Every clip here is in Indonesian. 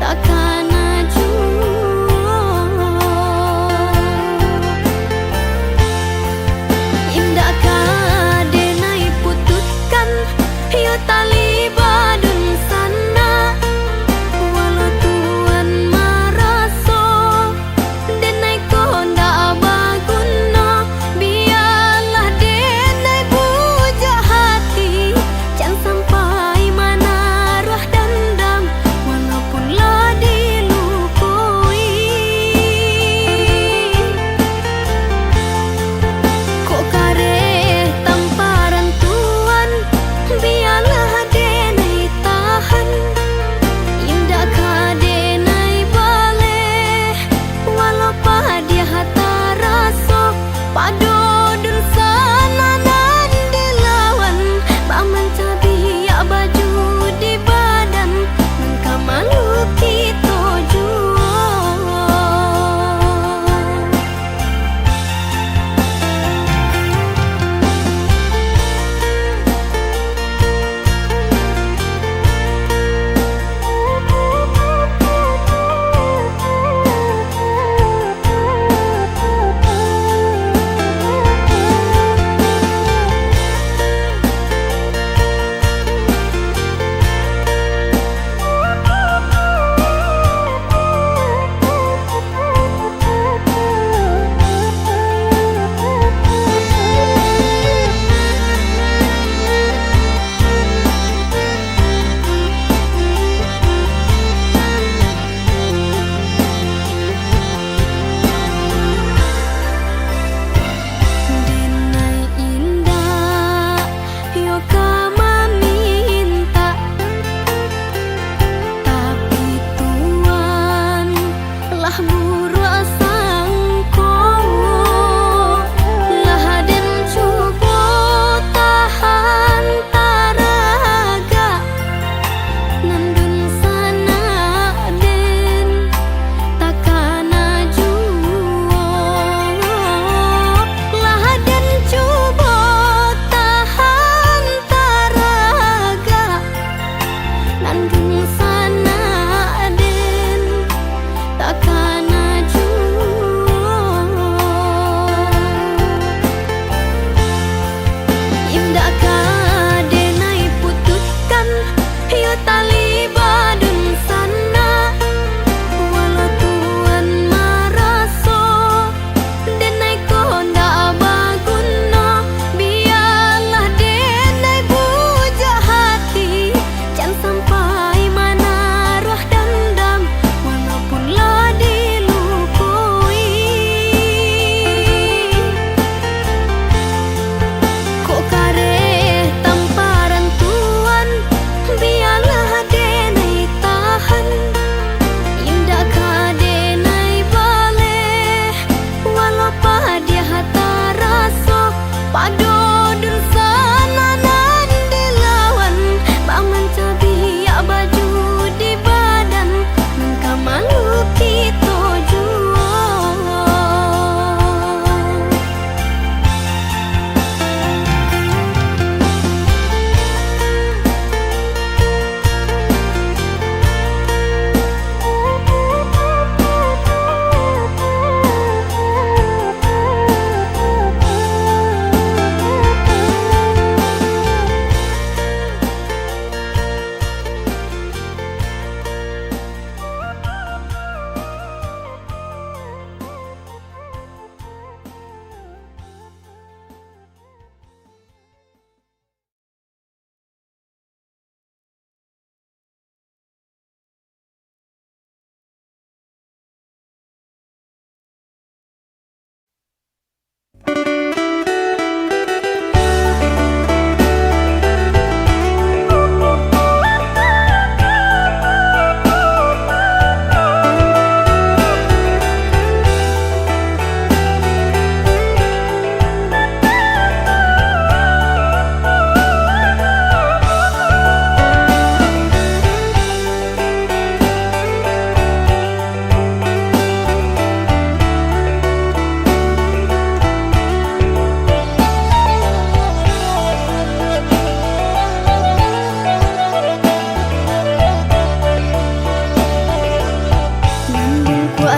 Takkan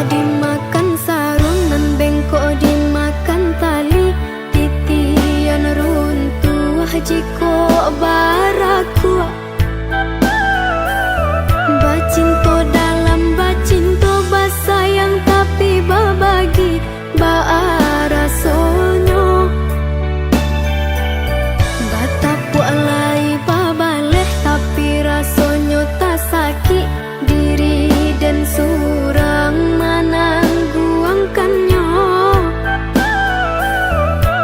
dimakan sarung nan bengkok dimakan tali, titian runtuh jiko baraku. Bacinto dalam bacinto basayang tapi babagi baarasonyo. Batapu alai babaleh tapi rasonyo tak sakit diri dan surang menangguangkannya.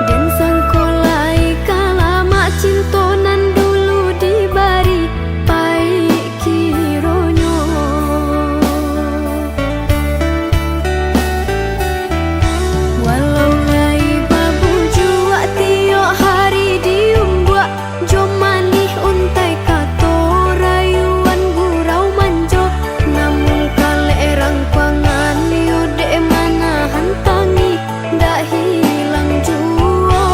Dan sangkolai kalama cinto nan dulu dibari pai kironyo. Walau lai babu jua tiok hari diumbuak, jom manih untai kato rayuan gurau manjo. Namun kale erang pangan yude mana hantangi dak hilang jua.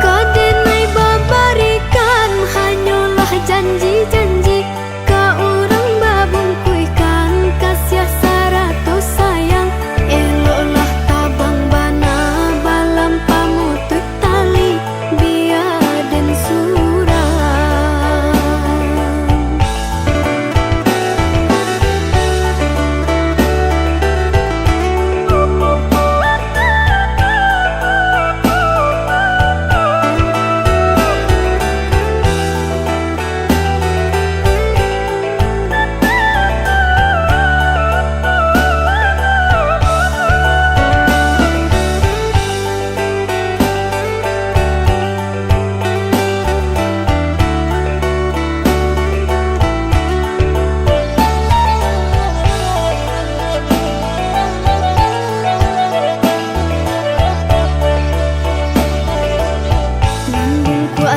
Kadenai babarikan hanyalah janji-janji, ka urang babungkuikan kasih saratus sayang. Eloklah tabang bana balam pamutut tali biar dan surang.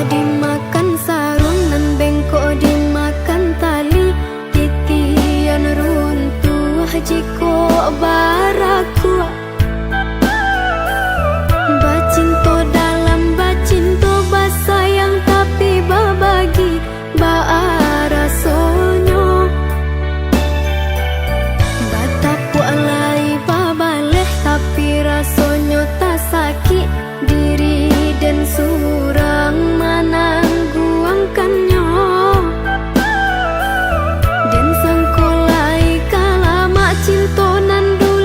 Dimakan sarung nan bengkok dimakan tali, titian runtuh jiko baraku. Bacinto dalam bacinto basayang tapi babagi baarasonyo. Batapu alai babaleh tapi rasonyo tak sakit diri dan surang menangguangkannya. Dan sangkolai kalama cinto nan dulu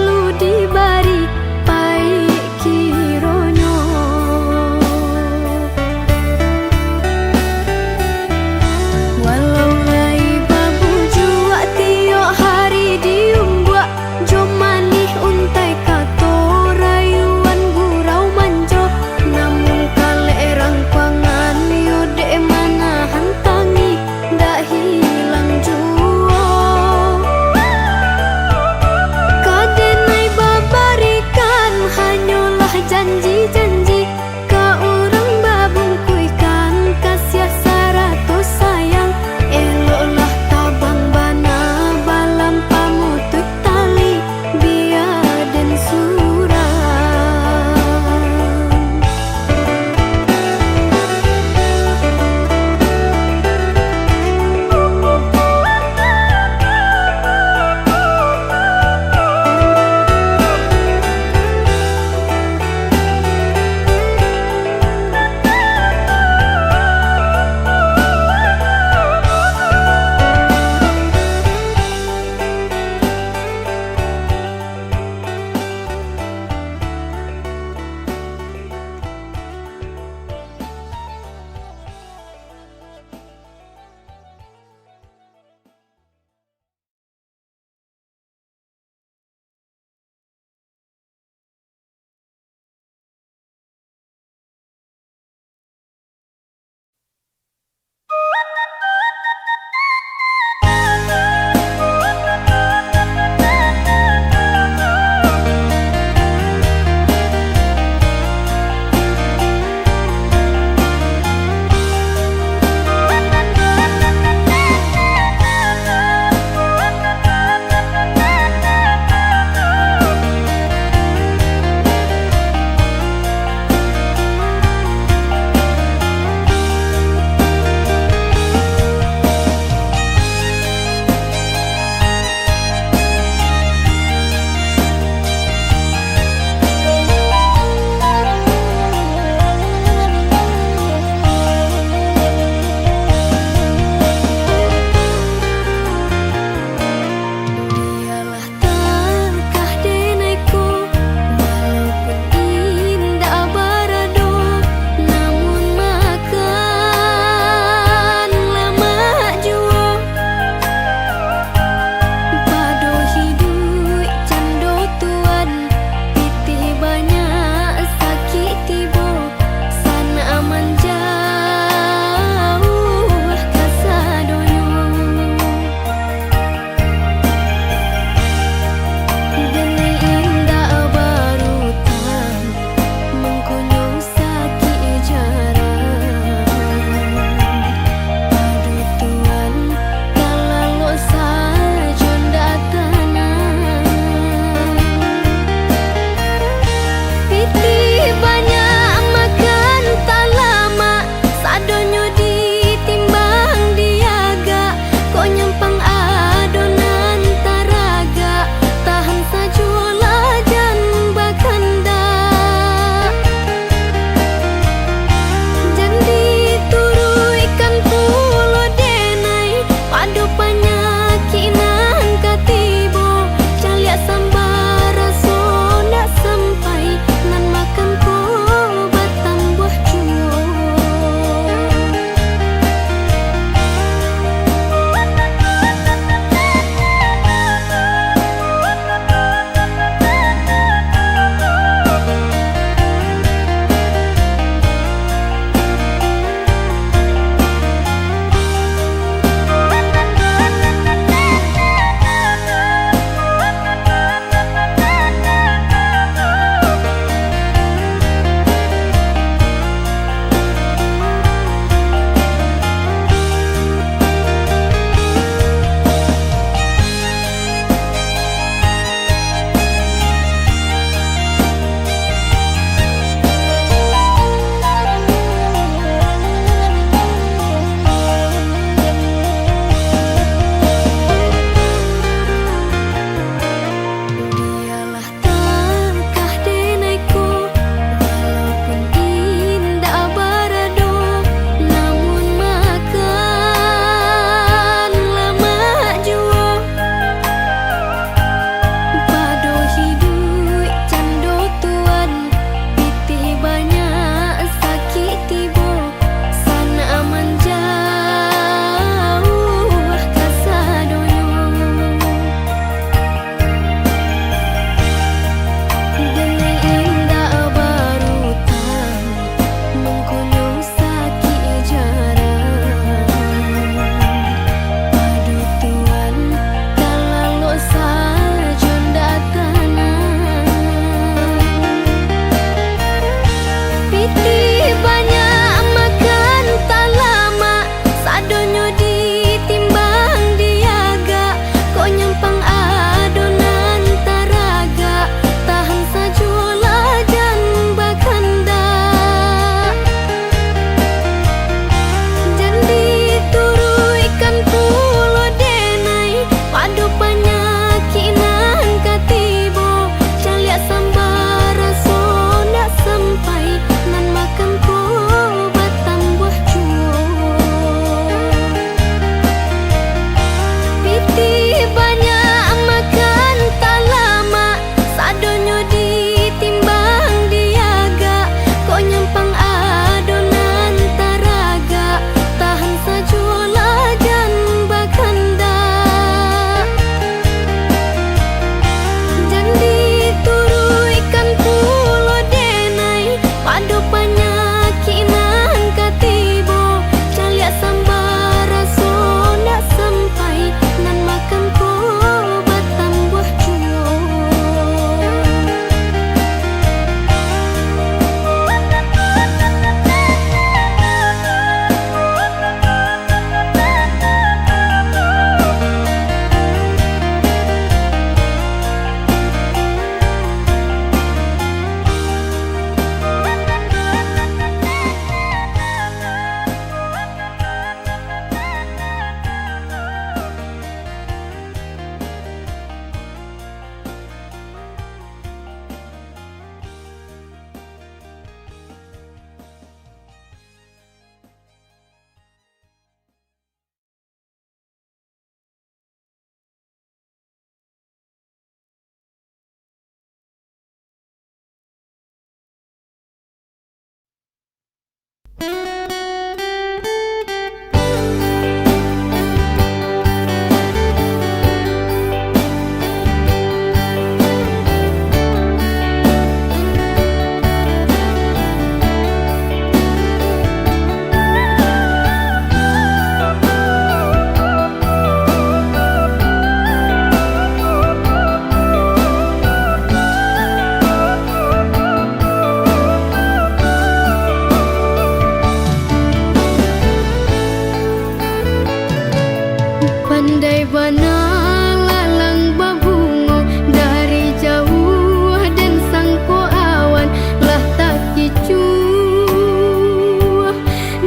sabana lalang babungo dari jauh dan sangko awan lah tak kicu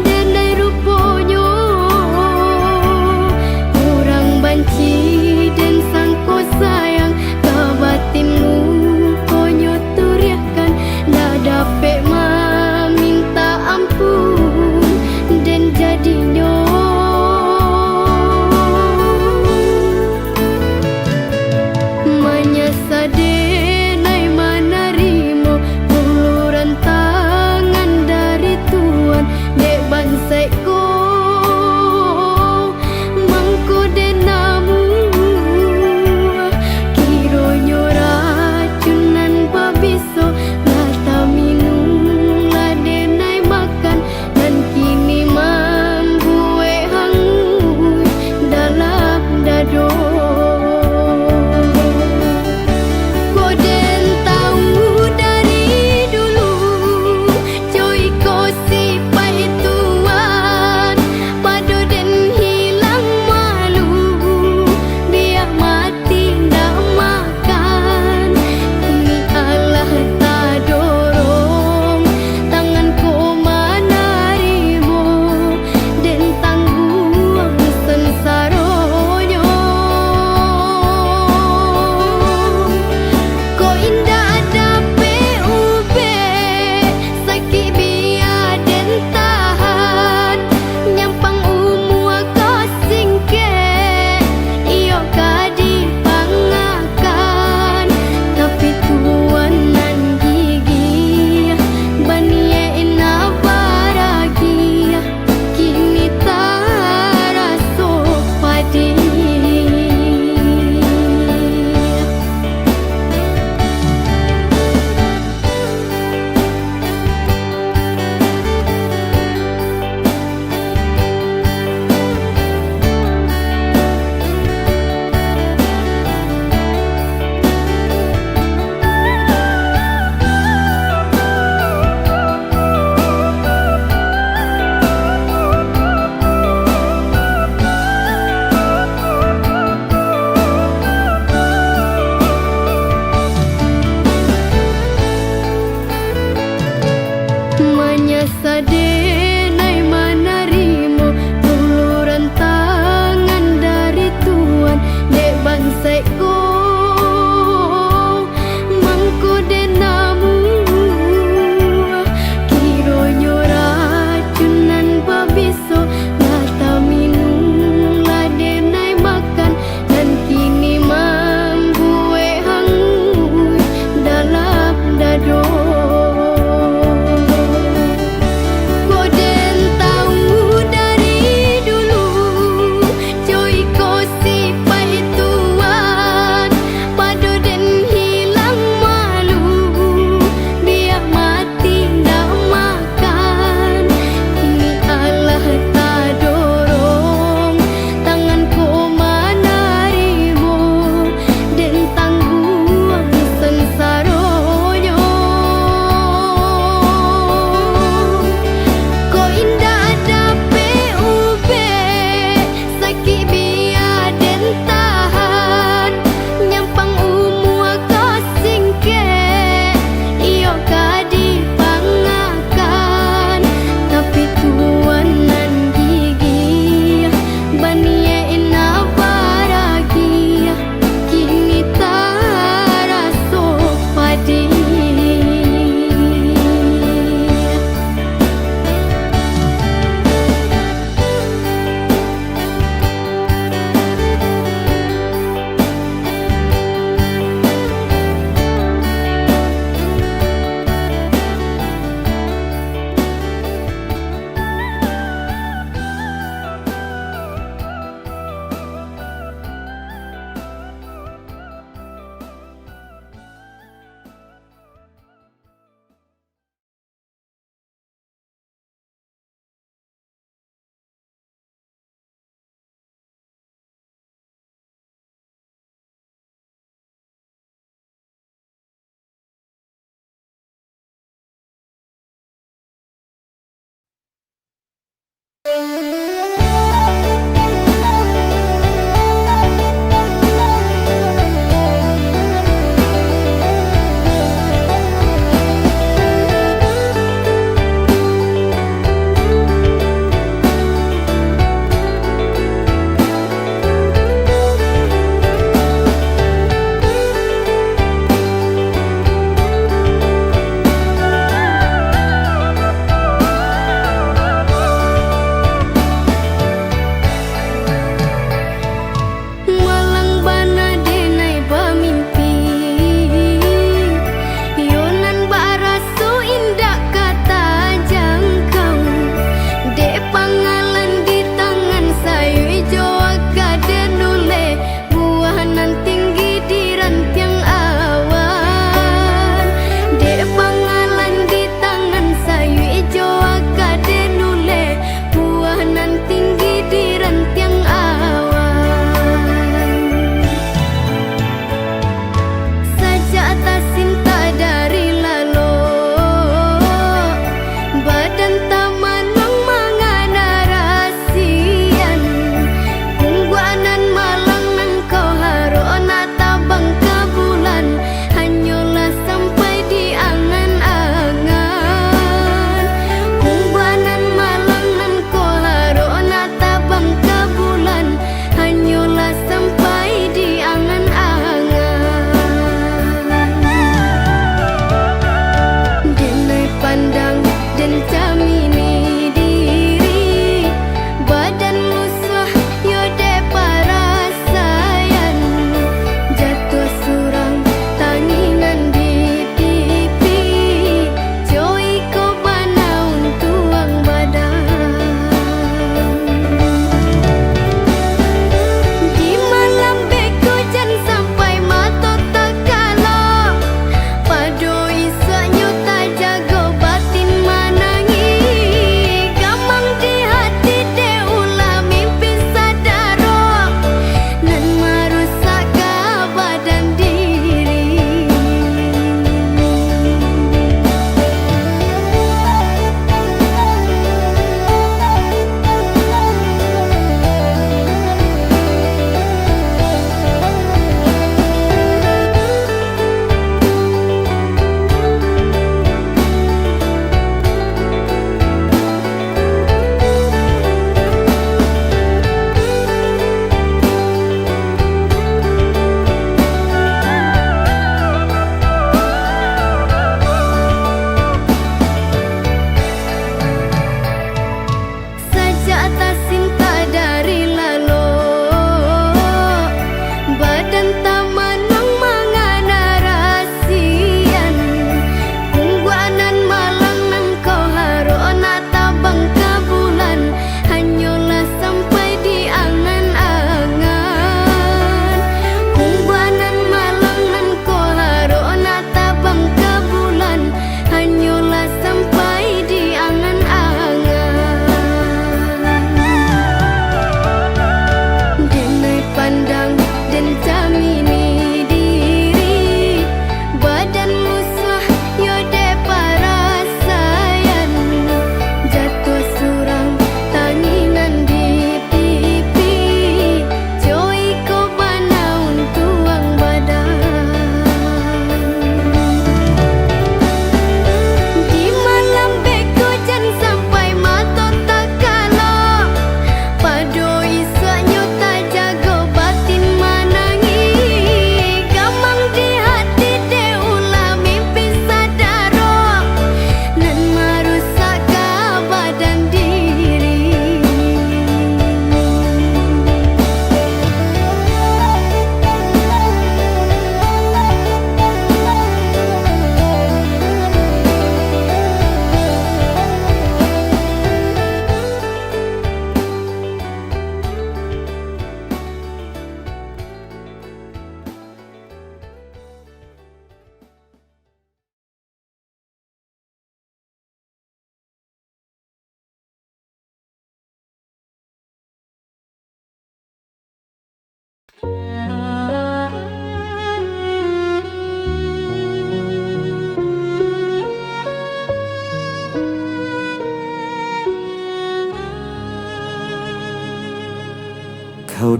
denai ruponyo kurang banci dan sangko sayang kabatinmu konyo turiakan dah dapet minta ampun dan jadinya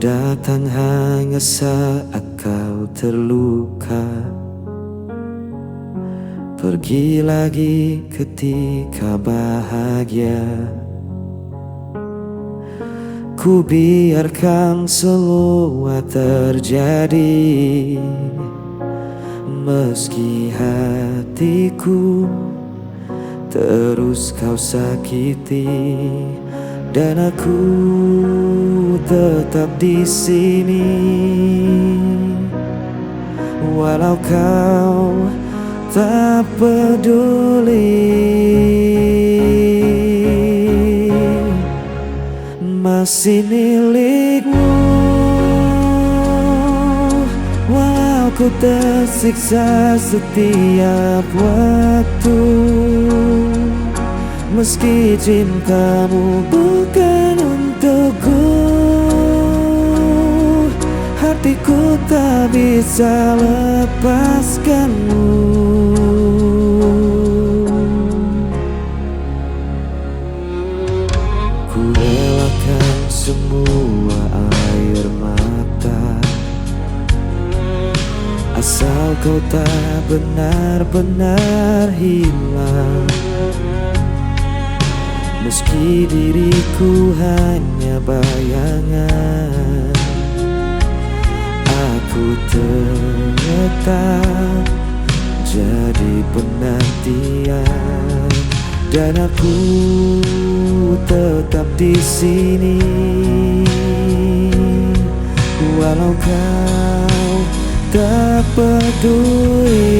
datang hanya saat kau terluka, pergi lagi ketika bahagia. Ku biarkan semua terjadi, meski hatiku terus kau sakiti, dan aku tetap di sini. Walau kau tak peduli, masih milikmu. Walau ku tersiksa setiap waktu, meski cintamu bukan untukku, hatiku tak bisa lepaskanmu. Ku relakan semua air mata, asal kau tak benar-benar hilang. Meski diriku hanya bayangan, aku tetap jadi penantian, dan aku tetap di sini. Walau kau tak peduli,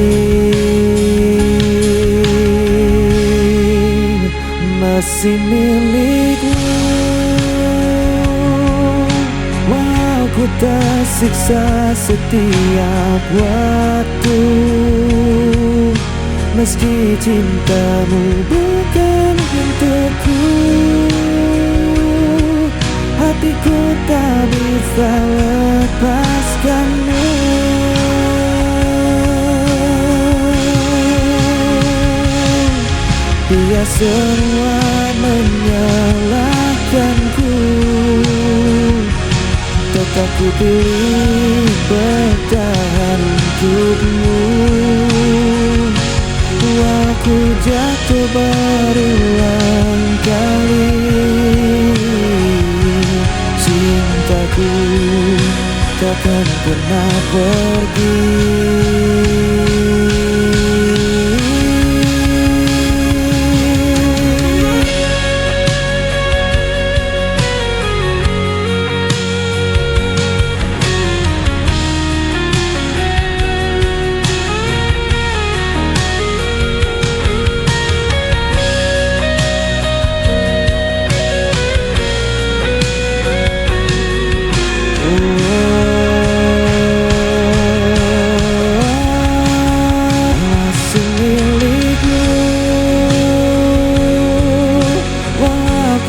masih milikmu. Walau ku tersiksa setiap waktu, meski cintamu bukan untukku, hatiku tak bisa lepaskanmu. Biar semua menyalahkanku, tetap ku pilih bertahan untukmu. Aku jatuh berulang kali, cintaku takkan pernah pergi.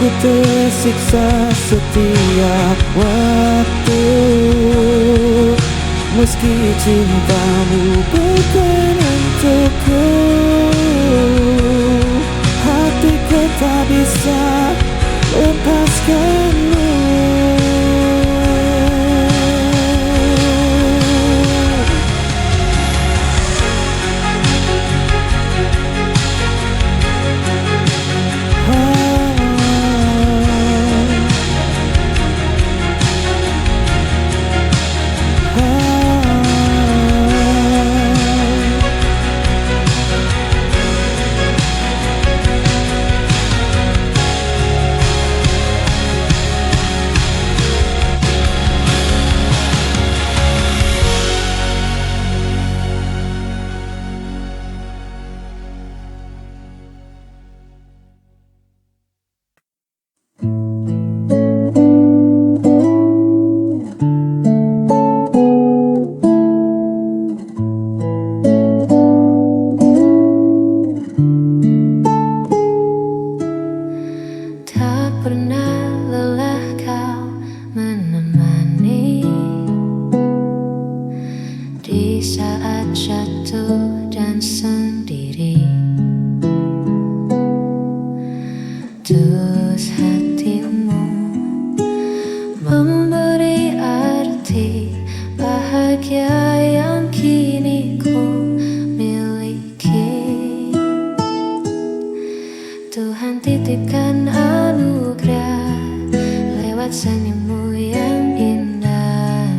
Ku tersiksa setiap waktu, meski cintamu bukan untukku, hatiku tak bisa lepaskanmu. Tulus hatimu memberi bahagia yang kini ku miliki. Tuhan titipkan anugerah lewat senyummu yang indah.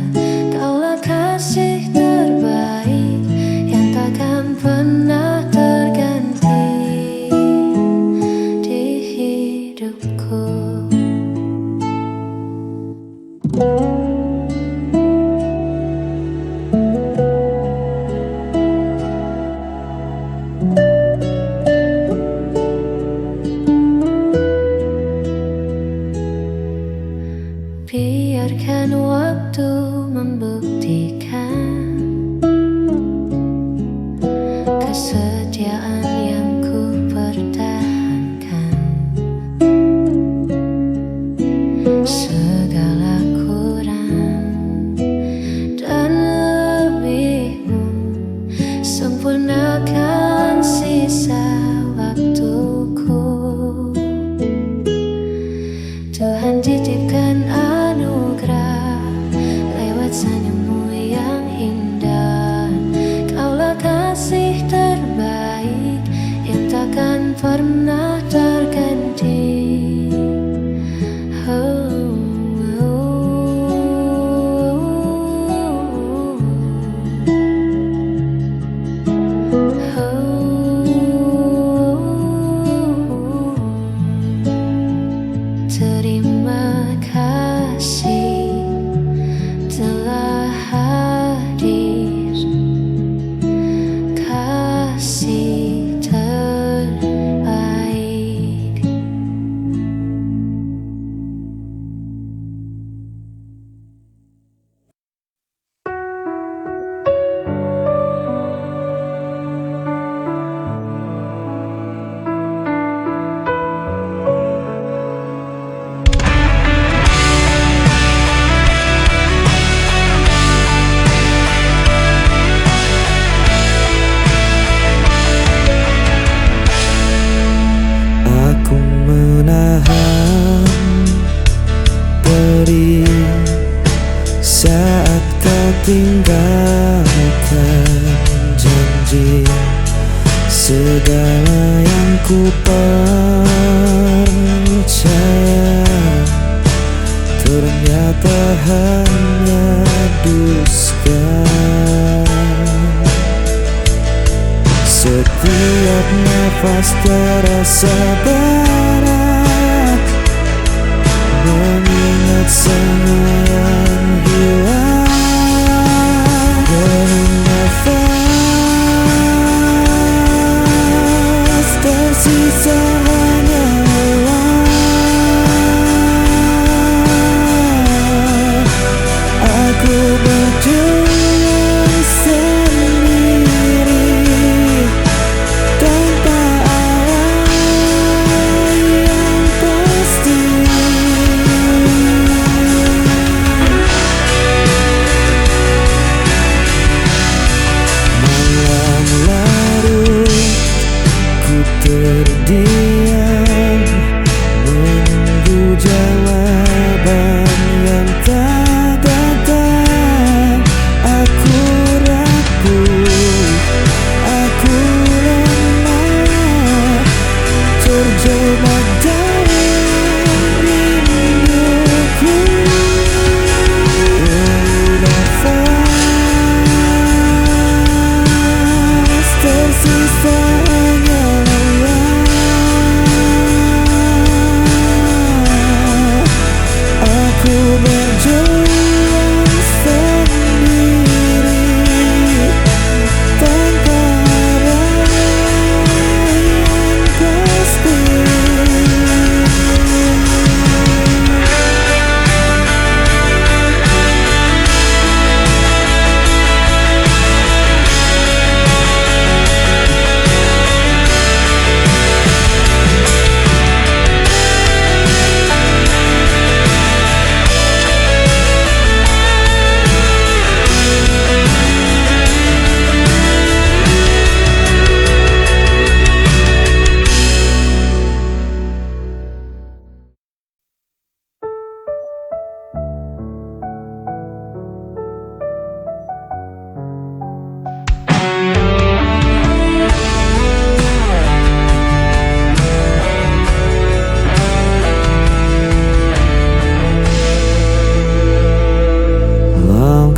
Kaulah kasih terbaik yang takkan pernah terganti di hidupku. Biarkan waktu membuktikan kesetiaan yang ku pertahankan. Segala kurang dan lebihmu, sempurnakan sisa waktuku. Tuhan titipkan anugerah lewat senyummu yang indah. Kaulah kasih terbaik yang takkan pernah terganti. Terima kasih telah hadir, kasih terbaik. Aku menahan diri saat kau tinggalkan janji. Segala yang ku percaya ternyata hanya dusta. Setiap nafas terasa berat, mengingat semua yang hilang. Dari nafas tersisa hanya lelah. Aku berjuang sendiri tanpa arah yang pasti.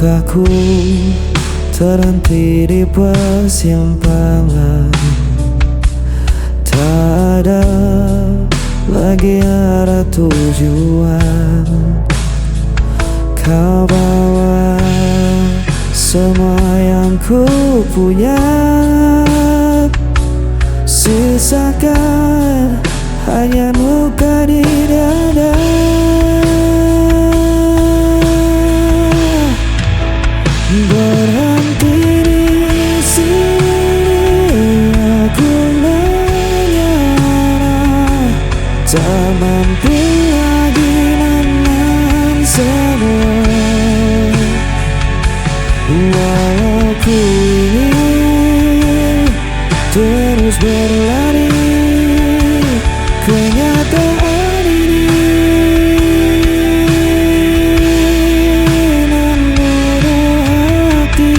Langkahku terhenti di persimpangan, tak ada lagi arah tujuan. Kau bawa semua yang ku punya, sisakan hanya luka di dada. Berhenti di sini, aku menyerah, tak mampu lagi menahan semua. Walau ku ingin terus berlari, kenyataan ini menuduh hati.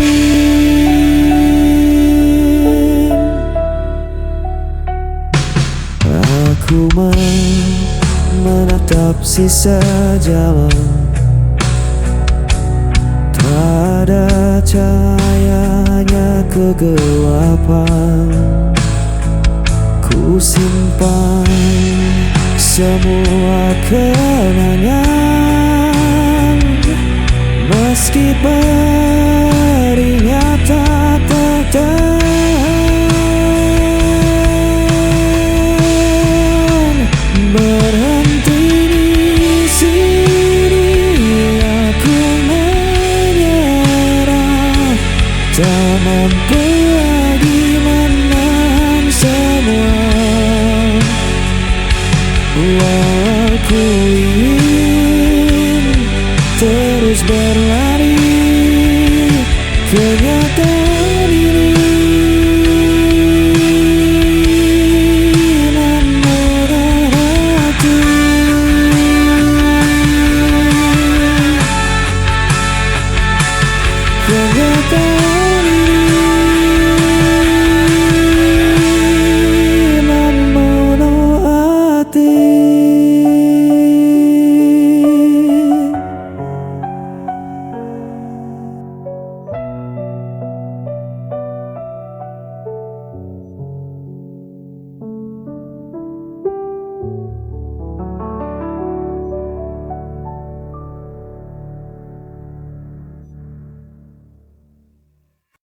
Aku menatap sisa jalan, tak ada cahayanya kegelapan. Ku simpan semua kenangan, meski perihnya tak tertahan. Berhenti di sini, aku menyerah, tak mampu lagi menahan semua. Aku ingin terus berlari, kenyataan ini menuduh hati. Kenyataan